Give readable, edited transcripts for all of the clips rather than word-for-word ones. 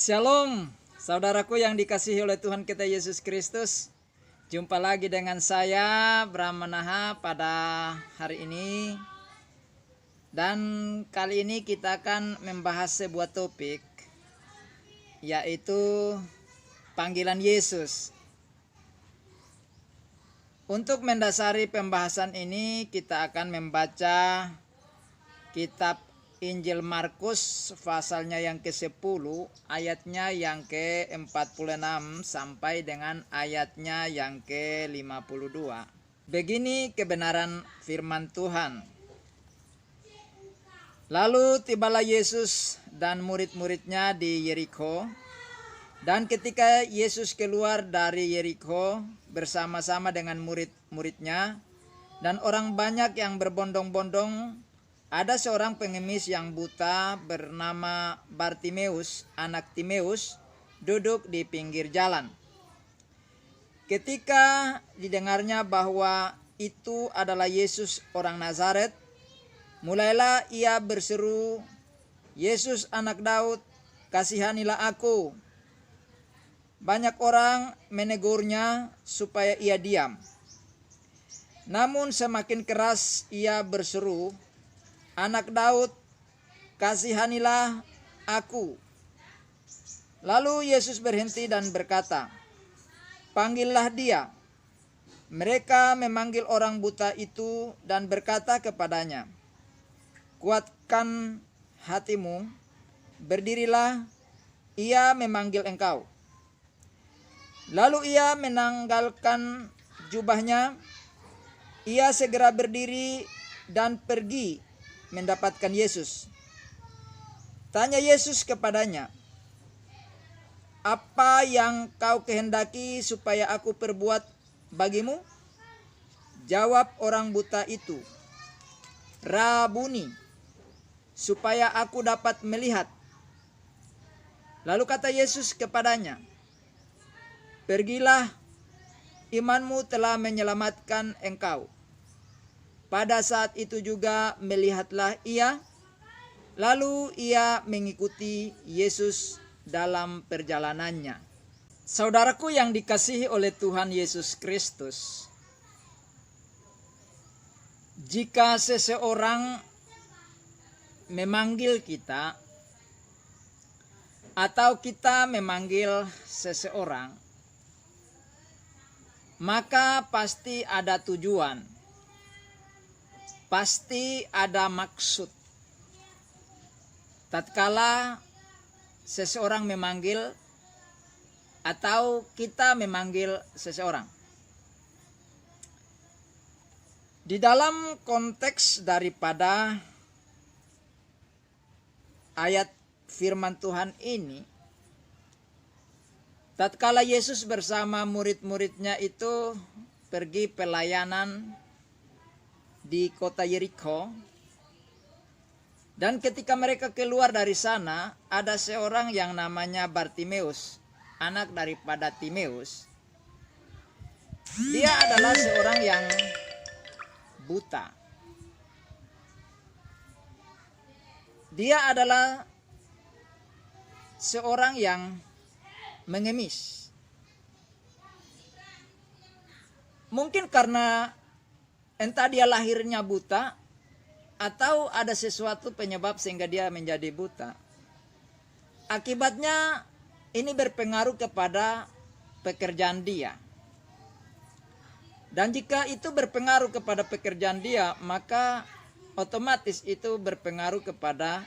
Shalom, saudaraku yang dikasihi oleh Tuhan kita Yesus Kristus. Jumpa lagi dengan saya, Bram Manaha, pada hari ini. Dan kali ini kita akan membahas sebuah topik, yaitu panggilan Yesus. Untuk mendasari pembahasan ini, kita akan membaca kitab Injil Markus pasalnya yang ke-10, ayatnya yang ke-46 sampai dengan ayatnya yang ke-52. Begini kebenaran firman Tuhan. Lalu tibalah Yesus dan murid-muridnya di Yerikho. Dan ketika Yesus keluar dari Yerikho bersama-sama dengan murid-muridnya dan orang banyak yang berbondong-bondong, ada seorang pengemis yang buta bernama Bartimeus, anak Timeus, duduk di pinggir jalan. Ketika didengarnya bahwa itu adalah Yesus orang Nazaret, mulailah ia berseru, "Yesus anak Daud, kasihanilah aku." Banyak orang menegurnya supaya ia diam. Namun semakin keras ia berseru, "Anak Daud, kasihanilah aku." Lalu Yesus berhenti dan berkata, "Panggillah dia." Mereka memanggil orang buta itu dan berkata kepadanya, "Kuatkan hatimu, berdirilah, ia memanggil engkau." Lalu ia menanggalkan jubahnya, ia segera berdiri dan pergi mendapatkan Yesus. Tanya Yesus kepadanya, "Apa yang kau kehendaki supaya aku perbuat bagimu?" Jawab orang buta itu, "Rabuni, supaya aku dapat melihat." Lalu kata Yesus kepadanya, "Pergilah, imanmu telah menyelamatkan engkau." Pada saat itu juga melihatlah ia, lalu ia mengikuti Yesus dalam perjalanannya. Saudaraku yang dikasihi oleh Tuhan Yesus Kristus, jika seseorang memanggil kita atau kita memanggil seseorang, maka pasti ada tujuan. Pasti ada maksud. Tatkala seseorang memanggil atau kita memanggil seseorang. Di dalam konteks daripada ayat firman Tuhan ini, tatkala Yesus bersama murid-muridnya itu pergi pelayanan di kota Yerikho, dan ketika mereka keluar dari sana, ada seorang yang namanya Bartimeus, anak daripada Timeus. Dia adalah seorang yang buta. Dia adalah seorang yang mengemis. Mungkin karena entah dia lahirnya buta atau ada sesuatu penyebab sehingga dia menjadi buta. Akibatnya ini berpengaruh kepada pekerjaan dia. Dan jika itu berpengaruh kepada pekerjaan dia, maka otomatis itu berpengaruh kepada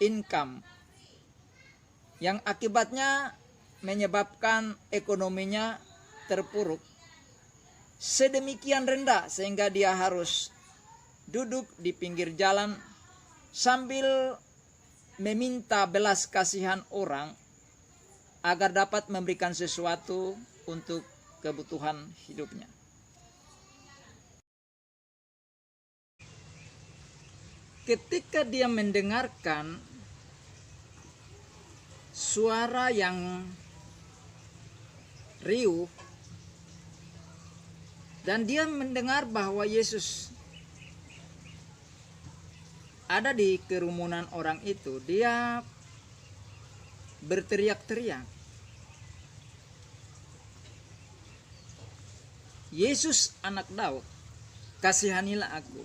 income, yang akibatnya menyebabkan ekonominya terpuruk sedemikian rendah sehingga dia harus duduk di pinggir jalan sambil meminta belas kasihan orang agar dapat memberikan sesuatu untuk kebutuhan hidupnya. Ketika dia mendengarkan suara yang riuh, dan dia mendengar bahwa Yesus ada di kerumunan orang itu, dia berteriak-teriak, Yesus anak Daud, kasihanilah aku.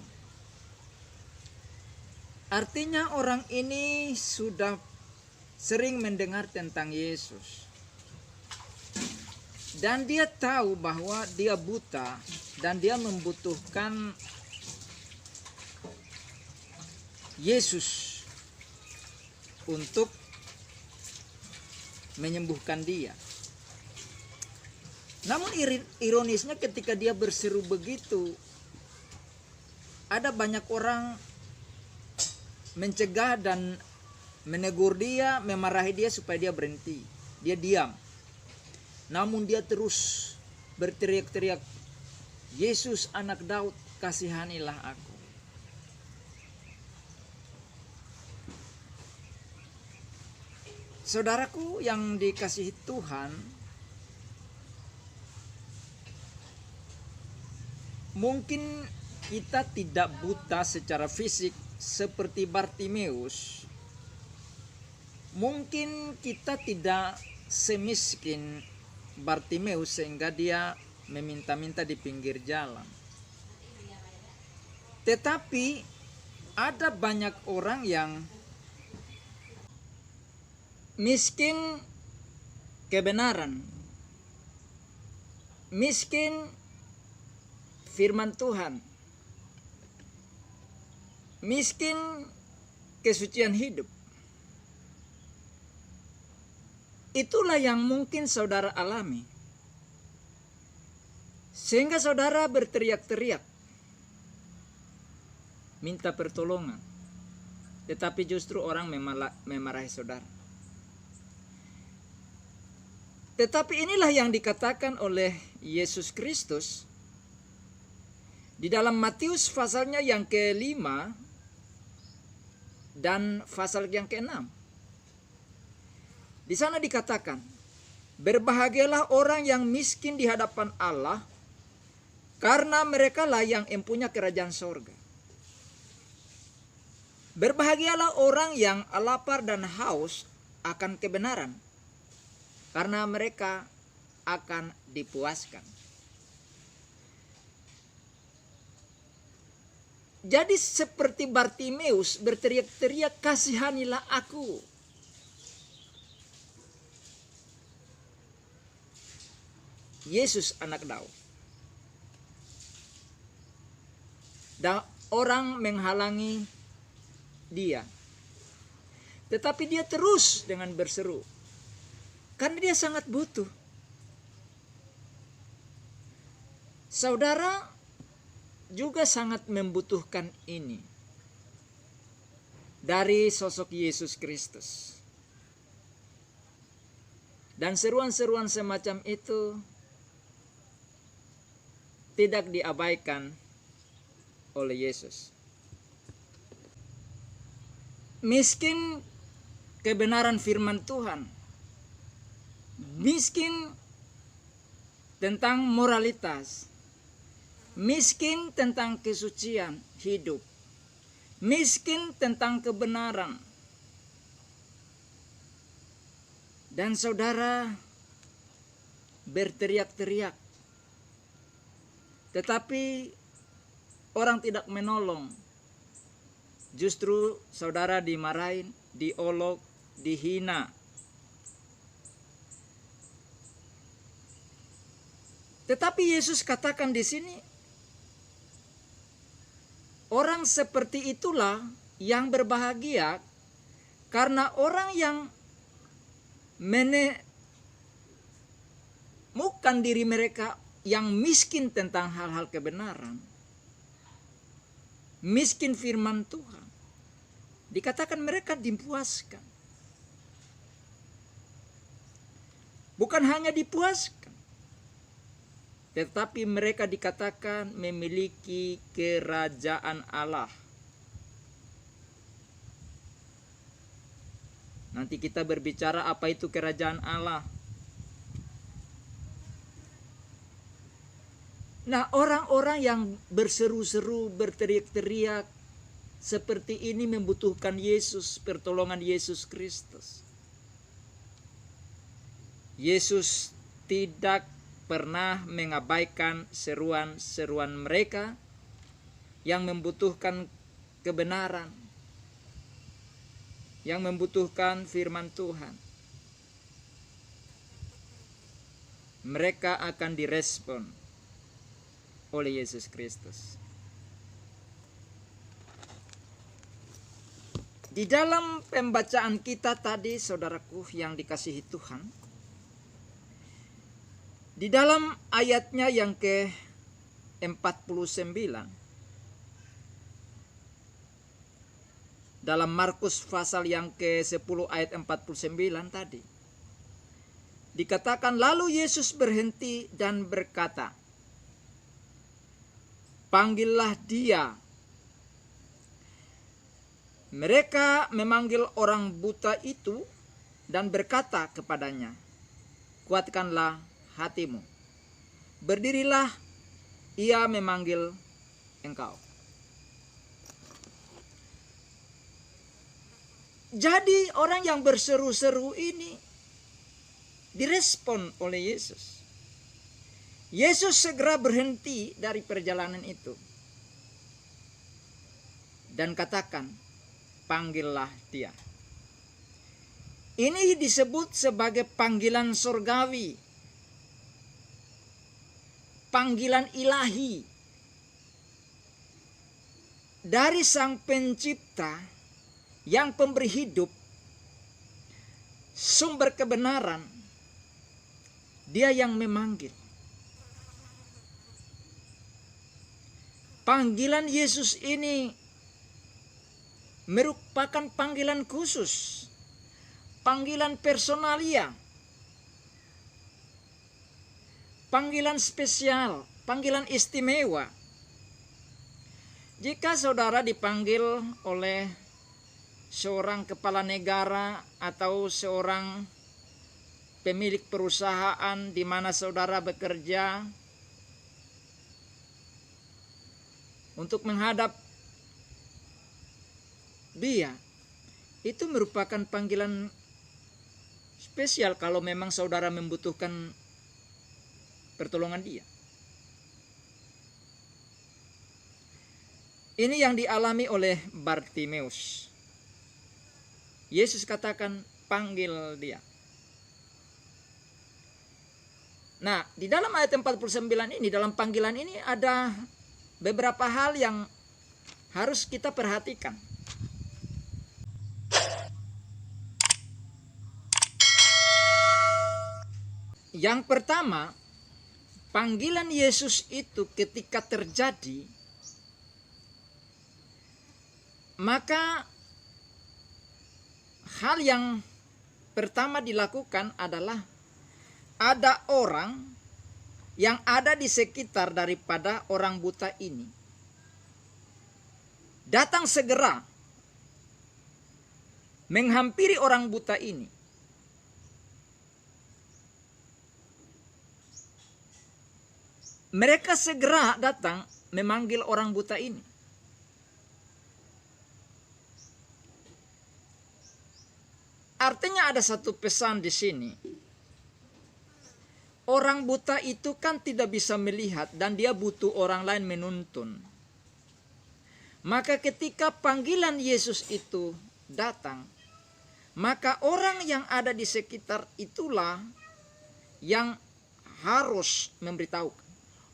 Artinya orang ini sudah sering mendengar tentang Yesus. Dan dia tahu bahwa dia buta dan dia membutuhkan Yesus untuk menyembuhkan dia. Namun ironisnya ketika dia berseru begitu, ada banyak orang mencegah dan menegur dia, memarahi dia supaya dia berhenti. Dia diam. Namun dia terus berteriak-teriak, Yesus anak Daud, kasihanilah aku. Saudaraku yang dikasihi Tuhan, mungkin kita tidak buta secara fisik seperti Bartimeus. Mungkin kita tidak semiskin Bartimeus sehingga dia meminta-minta di pinggir jalan. Tetapi ada banyak orang yang miskin kebenaran, miskin firman Tuhan, miskin kesucian hidup. Itulah yang mungkin saudara alami. Sehingga saudara berteriak-teriak, minta pertolongan. Tetapi justru orang memarahi saudara. Tetapi inilah yang dikatakan oleh Yesus Kristus di dalam Matius pasalnya yang ke-5 dan pasal yang ke-6. Di sana dikatakan, berbahagialah orang yang miskin di hadapan Allah, karena merekalah yang empunya kerajaan sorga. Berbahagialah orang yang lapar dan haus akan kebenaran, karena mereka akan dipuaskan. Jadi seperti Bartimeus berteriak-teriak, kasihanilah aku. Yesus anak Daud. Dan orang menghalangi dia. Tetapi dia terus dengan berseru. Karena dia sangat butuh. Saudara juga sangat membutuhkan ini. Dari sosok Yesus Kristus. Dan seruan-seruan semacam itu tidak diabaikan oleh Yesus. Miskin kebenaran firman Tuhan. Miskin tentang moralitas. Miskin tentang kesucian hidup. Miskin tentang kebenaran. Dan saudara berteriak-teriak. Tetapi orang tidak menolong. Justru saudara dimarahin, diolok, dihina. Tetapi Yesus katakan di sini, orang seperti itulah yang berbahagia, karena orang yang menemukan diri mereka yang miskin tentang hal-hal kebenaran, miskin firman Tuhan, dikatakan mereka dipuaskan. Bukan hanya dipuaskan, tetapi mereka dikatakan memiliki kerajaan Allah. Nanti kita berbicara apa itu kerajaan Allah. Nah, orang-orang yang berseru-seru, berteriak-teriak seperti ini membutuhkan Yesus, pertolongan Yesus Kristus. Yesus tidak pernah mengabaikan seruan-seruan mereka yang membutuhkan kebenaran, yang membutuhkan firman Tuhan. Mereka akan direspon oleh Yesus Kristus. Di dalam pembacaan kita tadi, saudaraku yang dikasihi Tuhan, di dalam ayatnya yang ke-49, dalam Markus pasal yang ke-10 ayat 49 tadi, dikatakan, lalu Yesus berhenti dan berkata, panggillah dia. Mereka memanggil orang buta itu dan berkata kepadanya, kuatkanlah hatimu, berdirilah, ia memanggil engkau. Jadi orang yang berseru-seru ini direspon oleh Yesus. Yesus segera berhenti dari perjalanan itu dan katakan, panggillah dia. Ini disebut sebagai panggilan surgawi, panggilan ilahi dari Sang Pencipta yang pemberi hidup, sumber kebenaran. Dia yang memanggil. Panggilan Yesus ini merupakan panggilan khusus, panggilan personalia, panggilan spesial, panggilan istimewa. Jika saudara dipanggil oleh seorang kepala negara atau seorang pemilik perusahaan di mana saudara bekerja untuk menghadap dia, itu merupakan panggilan spesial kalau memang saudara membutuhkan pertolongan dia. Ini yang dialami oleh Bartimeus. Yesus katakan, panggil dia. Nah, di dalam ayat 49 ini, dalam panggilan ini ada beberapa hal yang harus kita perhatikan. Yang pertama, panggilan Yesus itu ketika terjadi, maka hal yang pertama dilakukan adalah ada orang yang ada di sekitar daripada orang buta ini datang segera menghampiri orang buta ini. Mereka segera datang memanggil orang buta ini. Artinya ada satu pesan di sini. Orang buta itu kan tidak bisa melihat dan dia butuh orang lain menuntun. Maka ketika panggilan Yesus itu datang, maka orang yang ada di sekitar itulah yang harus memberitahukan.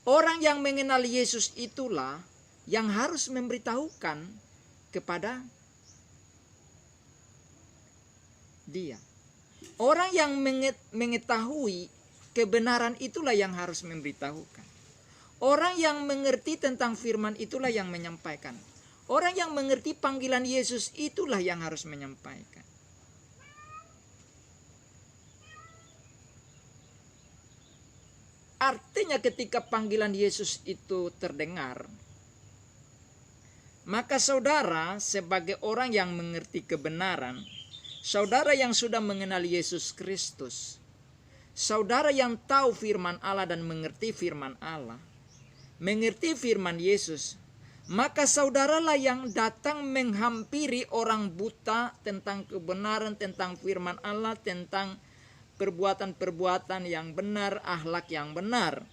Orang yang mengenal Yesus itulah yang harus memberitahukan kepada dia. Orang yang mengetahui kebenaran itulah yang harus memberitahukan. Orang yang mengerti tentang firman itulah yang menyampaikan. Orang yang mengerti panggilan Yesus itulah yang harus menyampaikan. Artinya ketika panggilan Yesus itu terdengar, maka saudara sebagai orang yang mengerti kebenaran, saudara yang sudah mengenal Yesus Kristus, saudara yang tahu firman Allah dan mengerti firman Allah, mengerti firman Yesus, maka saudaralah yang datang menghampiri orang buta tentang kebenaran, tentang firman Allah, tentang perbuatan-perbuatan yang benar, akhlak yang benar.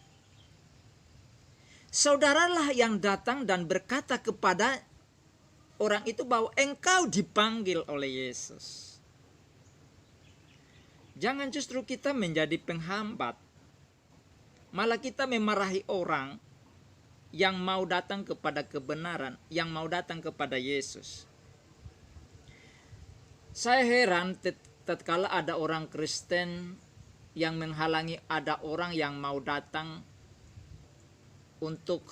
Saudaralah yang datang dan berkata kepada orang itu bahwa engkau dipanggil oleh Yesus. Jangan justru kita menjadi penghambat. Malah kita memarahi orang yang mau datang kepada kebenaran, yang mau datang kepada Yesus. Saya heran tatkala ada orang Kristen yang menghalangi ada orang yang mau datang untuk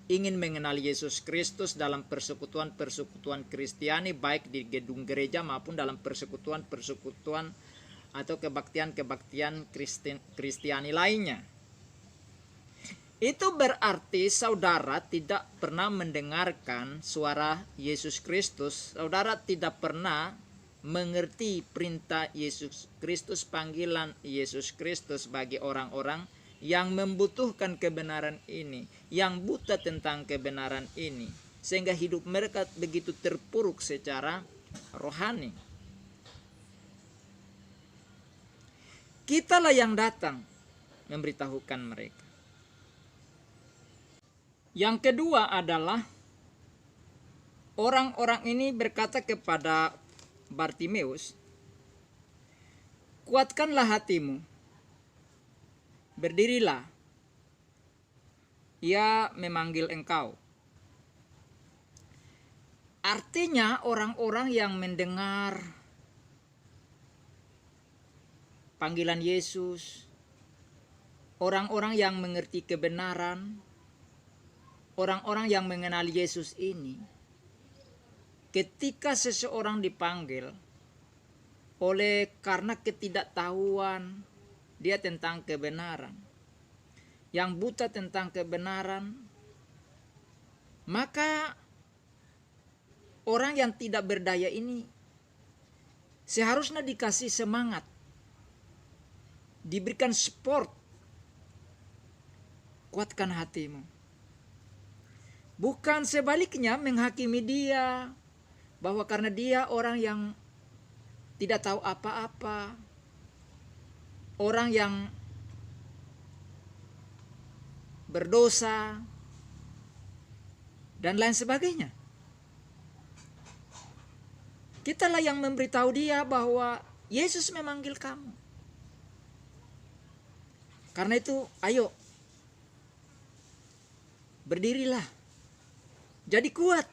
ingin mengenal Yesus Kristus dalam persekutuan-persekutuan Kristiani, baik di gedung gereja maupun dalam persekutuan-persekutuan atau kebaktian-kebaktian Kristiani lainnya. Itu berarti saudara tidak pernah mendengarkan suara Yesus Kristus. Saudara tidak pernah mengerti perintah Yesus Kristus, panggilan Yesus Kristus bagi orang-orang yang membutuhkan kebenaran ini, yang buta tentang kebenaran ini, sehingga hidup mereka begitu terpuruk secara rohani. Kitalah yang datang memberitahukan mereka. Yang kedua adalah orang-orang ini berkata kepada Bartimeus, kuatkanlah hatimu, berdirilah, ia memanggil engkau. Artinya orang-orang yang mendengar panggilan Yesus, orang-orang yang mengerti kebenaran, orang-orang yang mengenal Yesus ini, ketika seseorang dipanggil oleh karena ketidaktahuan dia tentang kebenaran, yang buta tentang kebenaran, maka orang yang tidak berdaya ini seharusnya dikasih semangat, diberikan support. Kuatkan hatimu. Bukan sebaliknya menghakimi dia bahwa karena dia orang yang tidak tahu apa-apa, orang yang berdosa dan lain sebagainya. Kitalah yang memberitahu dia bahwa Yesus memanggil kamu. Karena itu, ayo, berdirilah, jadi kuat.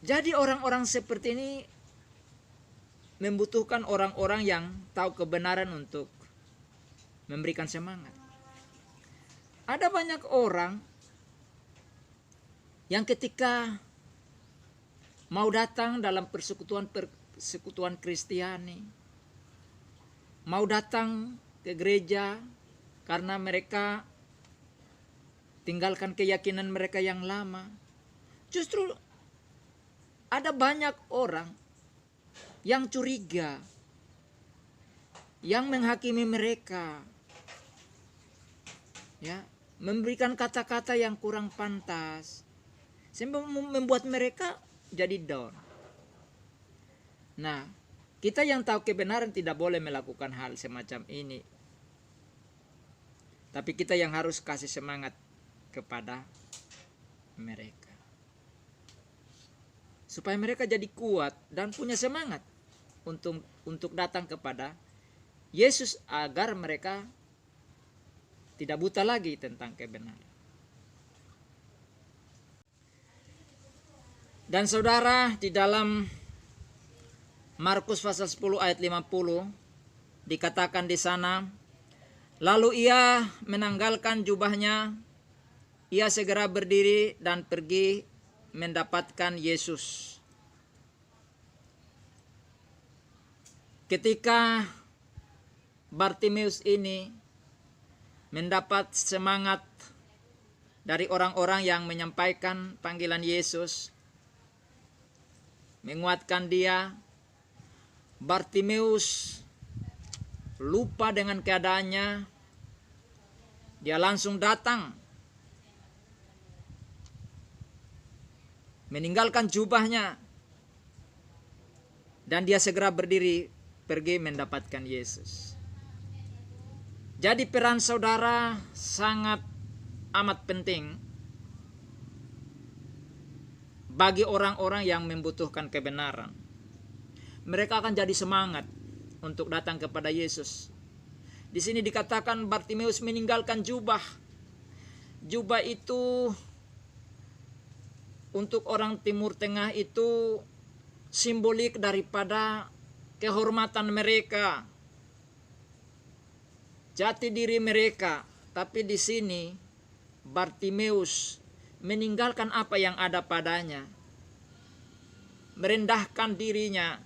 Jadi orang-orang seperti ini membutuhkan orang-orang yang tahu kebenaran untuk memberikan semangat. Ada banyak orang yang ketika mau datang dalam persekutuan Kristiani, mau datang ke gereja karena mereka tinggalkan keyakinan mereka yang lama. Justru ada banyak orang yang curiga, yang menghakimi mereka, ya, memberikan kata-kata yang kurang pantas, sehingga membuat mereka jadi down. Nah, kita yang tahu kebenaran tidak boleh melakukan hal semacam ini. Tapi kita yang harus kasih semangat kepada mereka, supaya mereka jadi kuat dan punya semangat untuk datang kepada Yesus, agar mereka tidak buta lagi tentang kebenaran. Dan saudara, di dalam Markus pasal 10 ayat 50 dikatakan di sana, lalu ia menanggalkan jubahnya, ia segera berdiri dan pergi mendapatkan Yesus. Ketika Bartimeus ini mendapat semangat dari orang-orang yang menyampaikan panggilan Yesus, menguatkan dia, Bartimeus lupa dengan keadaannya. Dia langsung datang, meninggalkan jubahnya, Dan dia segera berdiri pergi mendapatkan Yesus. Jadi peran saudara sangat amat penting bagi orang-orang yang membutuhkan kebenaran. Mereka akan jadi semangat untuk datang kepada Yesus. Di sini dikatakan Bartimeus meninggalkan jubah. Jubah itu untuk orang Timur Tengah itu simbolik daripada kehormatan mereka, jati diri mereka. Tapi di sini Bartimeus meninggalkan apa yang ada padanya, merendahkan dirinya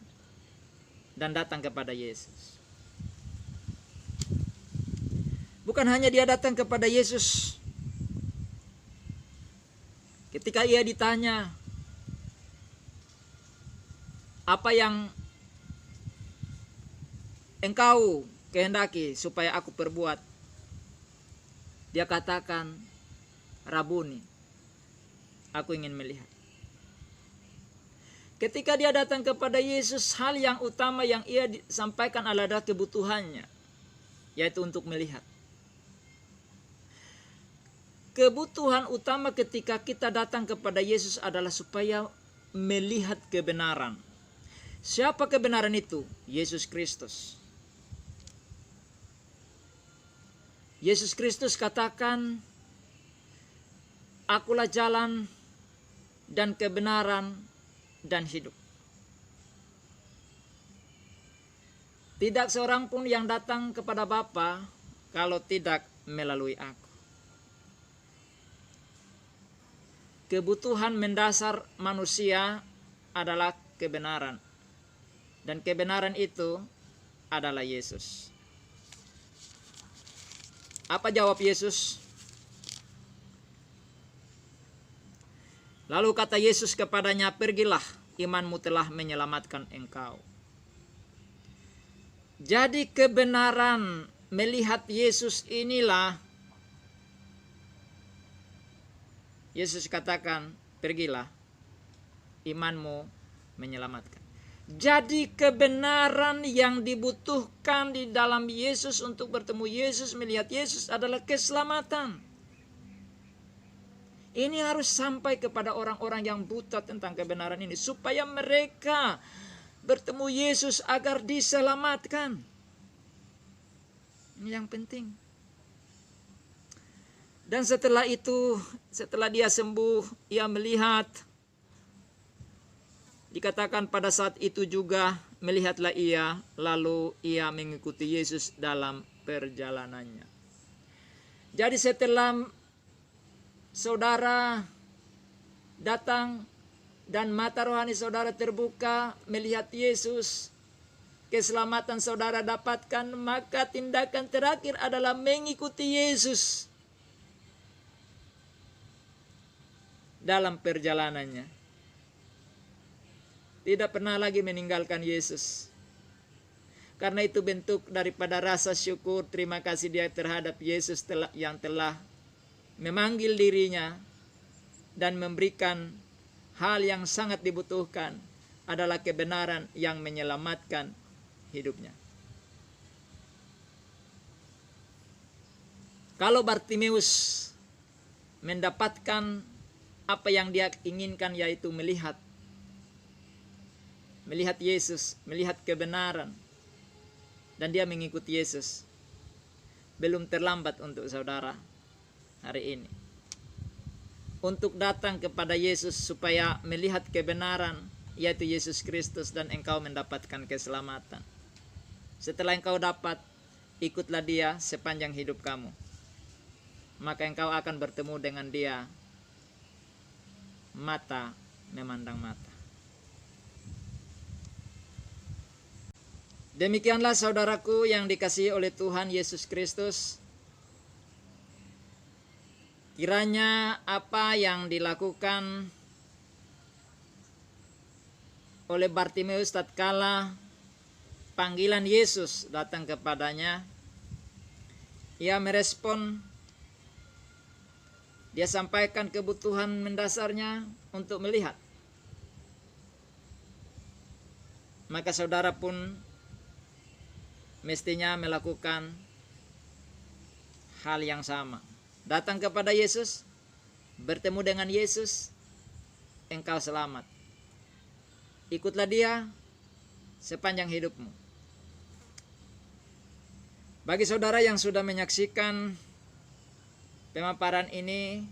dan datang kepada Yesus. Bukan hanya dia datang kepada Yesus. Ketika ia ditanya, apa yang engkau kehendaki supaya aku perbuat? Dia katakan, Rabuni, aku ingin melihat. Ketika dia datang kepada Yesus, hal yang utama yang ia sampaikan adalah kebutuhannya, yaitu untuk melihat. Kebutuhan utama ketika kita datang kepada Yesus adalah supaya melihat kebenaran. Siapa kebenaran itu? Yesus Kristus. Yesus Kristus katakan, akulah jalan dan kebenaran dan hidup. Tidak seorang pun yang datang kepada Bapa kalau tidak melalui aku. Kebutuhan mendasar manusia adalah kebenaran. Dan kebenaran itu adalah Yesus. Apa jawab Yesus? Lalu kata Yesus kepadanya, pergilah, imanmu telah menyelamatkan engkau. Jadi kebenaran melihat Yesus inilah, Yesus katakan, pergilah, imanmu menyelamatkan. Jadi kebenaran yang dibutuhkan di dalam Yesus untuk bertemu Yesus, melihat Yesus adalah keselamatan. Ini harus sampai kepada orang-orang yang buta tentang kebenaran ini, supaya mereka bertemu Yesus agar diselamatkan. Ini yang penting. Dan setelah itu, setelah dia sembuh, ia melihat. Dikatakan pada saat itu juga melihatlah ia, lalu ia mengikuti Yesus dalam perjalanannya. Jadi setelah saudara datang dan mata rohani saudara terbuka melihat Yesus, keselamatan saudara dapatkan, maka tindakan terakhir adalah mengikuti Yesus dalam perjalanannya. Tidak pernah lagi meninggalkan Yesus. Karena itu bentuk daripada rasa syukur, terima kasih dia terhadap Yesus yang telah memanggil dirinya dan memberikan hal yang sangat dibutuhkan, adalah kebenaran yang menyelamatkan hidupnya. Kalau Bartimeus mendapatkan apa yang dia inginkan, yaitu melihat Yesus, melihat kebenaran, dan dia mengikuti Yesus, belum terlambat untuk saudara hari ini untuk datang kepada Yesus supaya melihat kebenaran, yaitu Yesus Kristus, dan engkau mendapatkan keselamatan. Setelah engkau dapat, ikutlah dia sepanjang hidup kamu, maka engkau akan bertemu dengan dia mata memandang mata. Demikianlah saudaraku yang dikasihi oleh Tuhan Yesus Kristus. Kiranya apa yang dilakukan oleh Bartimeus tatkala panggilan Yesus datang kepadanya, ia merespon, dia sampaikan kebutuhan mendasarnya untuk melihat. maka saudara pun mestinya melakukan hal yang sama. Datang kepada Yesus, bertemu dengan Yesus, engkau selamat. Ikutlah Dia sepanjang hidupmu. Bagi saudara yang sudah menyaksikan pemaparan ini,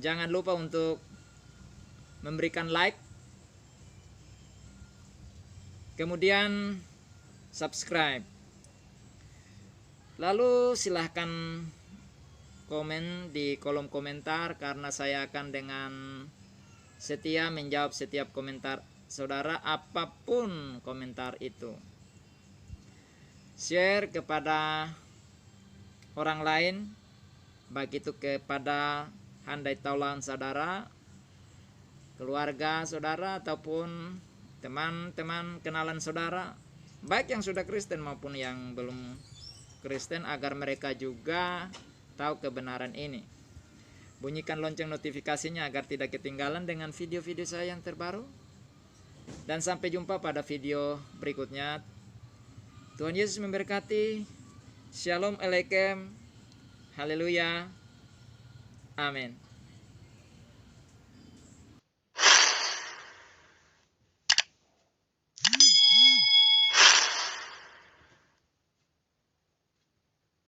jangan lupa untuk memberikan like, kemudian subscribe. Lalu silahkan komen di kolom komentar, karena saya akan dengan setia menjawab setiap komentar saudara, apapun komentar itu. Share kepada orang lain, baik itu kepada handai taulan saudara, keluarga saudara, ataupun teman-teman kenalan saudara, baik yang sudah Kristen maupun yang belum Kristen, agar mereka juga tahu kebenaran ini. Bunyikan lonceng notifikasinya agar tidak ketinggalan dengan video-video saya yang terbaru. Dan sampai jumpa pada video berikutnya. Tuhan Yesus memberkati. Shalom Alaikum. Haleluya. Amin.